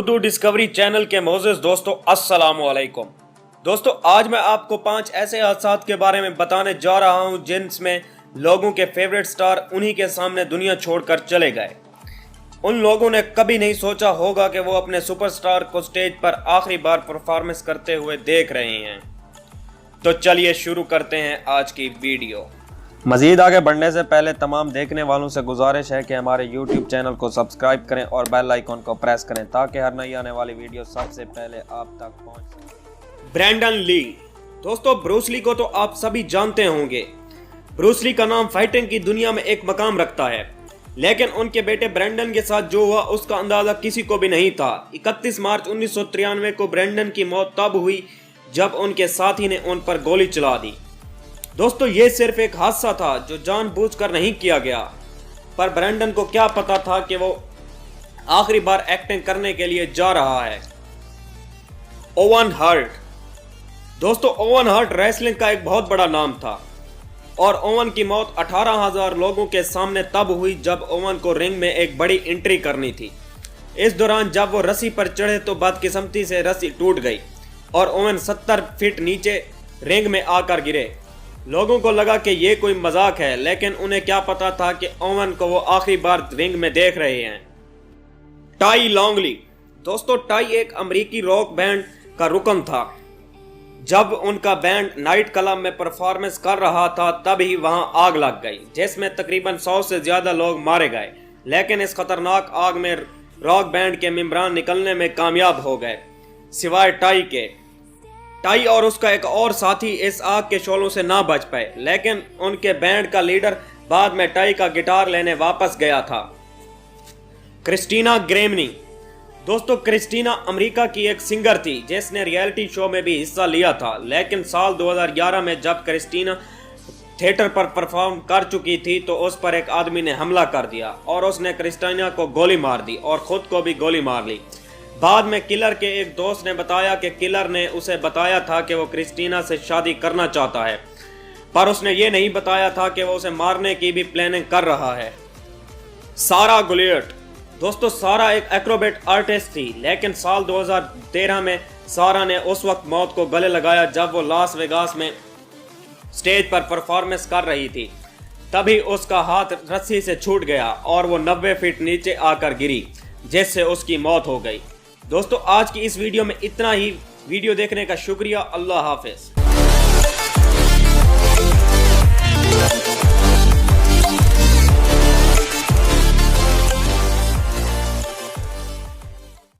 Urdu discovery channel के मोअज़्ज़िज़ दोस्तों, अस्सलामु अलैकुम। दोस्तों, आज मैं आपको 5 ऐसे हादसात के बारे में बताने जा रहा हूं जिनमें लोगों के फेवरेट स्टार उन्हीं के सामने दुनिया छोड़कर चले गए। उन लोगों ने कभी नहीं सोचा होगा कि वो अपने सुपरस्टार को स्टेज पर आखिरी बार परफॉर्मेंस करते हुए देख रहे हैं। तो चलिए शुरू करते हैं आज की वीडियो। मज़ीद आगे बढ़ने से पहले तमाम देखने वालों से गुजारिश है कि हमारे YouTube चैनल को सब्सक्राइब करें और बेल आइकन को प्रेस करें ताकि हर नई आने वाली वीडियो सबसे पहले आप तक पहुंच सके। ब्रैंडन ली। दोस्तों, ब्रूस ली को तो आप सभी जानते होंगे। ब्रूस ली का नाम फाइटिंग की दुनिया में एक मकाम रखता है, लेकिन उनके बेटे ब्रैंडन के साथ जो हुआ उसका अंदाजा किसी को भी नहीं था। 31 मार्च 1993 को ब्रैंडन की मौत तब हुई जब उनके साथी ने उन पर गोली चला दी। दोस्तों, ये सिर्फ एक हादसा था जो जानबूझकर नहीं किया गया, पर ब्रैंडन को क्या पता था कि वो आखिरी बार एक्टिंग करने के लिए जा रहा है। Oven heart. दोस्तों, ओवन हार्ट रेसलिंग का एक बहुत बड़ा नाम था और ओवन की मौत 18,000 लोगों के सामने तब हुई जब ओवन को रिंग में एक बड़ी एंट्री करनी थी। इस दौरान जब वो रस्सी पर चढ़े तो बदकिस्मती से रस्सी टूट गई और ओवन 70 फीट नीचे रिंग में आकर गिरे। लोगों को लगा कि ये कोई मजाक है, लेकिन उन्हें क्या पता था कि ओवन को वो आखिरी बार रिंग में देख रहे हैं। टाई लॉन्गली। दोस्तों, टाई एक अमेरिकी रॉक बैंड का रुकन था। जब उनका बैंड नाइट क्लब में परफॉर्मेंस कर रहा था तभी वहां आग लग गई, जिसमें तकरीबन 100 से ज्यादा लोग मारे गए। लेकिन इस खतरनाक आग में रॉक बैंड के मेंबरान निकलने में कामयाब हो गए, सिवाय टाई के। टाई और उसका एक और साथी इस आग के शोलों से ना बच पाए, लेकिन उनके बैंड का लीडर बाद में टाई का गिटार लेने वापस गया था। क्रिस्टीना ग्रेमनी। दोस्तों, क्रिस्टीना अमेरिका की एक सिंगर थी जिसने रियलिटी शो में भी हिस्सा लिया था, लेकिन साल 2011 में जब क्रिस्टीना थिएटर पर परफॉर्म कर चुकी थी तो उस पर एक आदमी ने हमला कर दिया और उसने क्रिस्टीना को गोली मार दी और खुद को भी गोली मार ली। बाद में किलर के एक दोस्त ने बताया कि किलर ने उसे बताया था कि वो क्रिस्टीना से शादी करना चाहता है, पर उसने ये नहीं बताया था कि वो उसे मारने की भी प्लानिंग कर रहा है। सारा गुलियट। दोस्तों, सारा एक एक्रोबेट आर्टिस्ट थी, लेकिन साल 2013 में सारा ने उस वक्त मौत को गले लगाया जब वो लास वेगास में स्टेज पर परफॉर्मेंस कर रही थी। तभी उसका हाथ रस्सी से छूट गया और वो 90 फीट नीचे आकर गिरी, जिससे उसकी मौत हो गई। दोस्तों, आज की इस वीडियो में इतना ही। वीडियो देखने का शुक्रिया। अल्लाह हाफिज।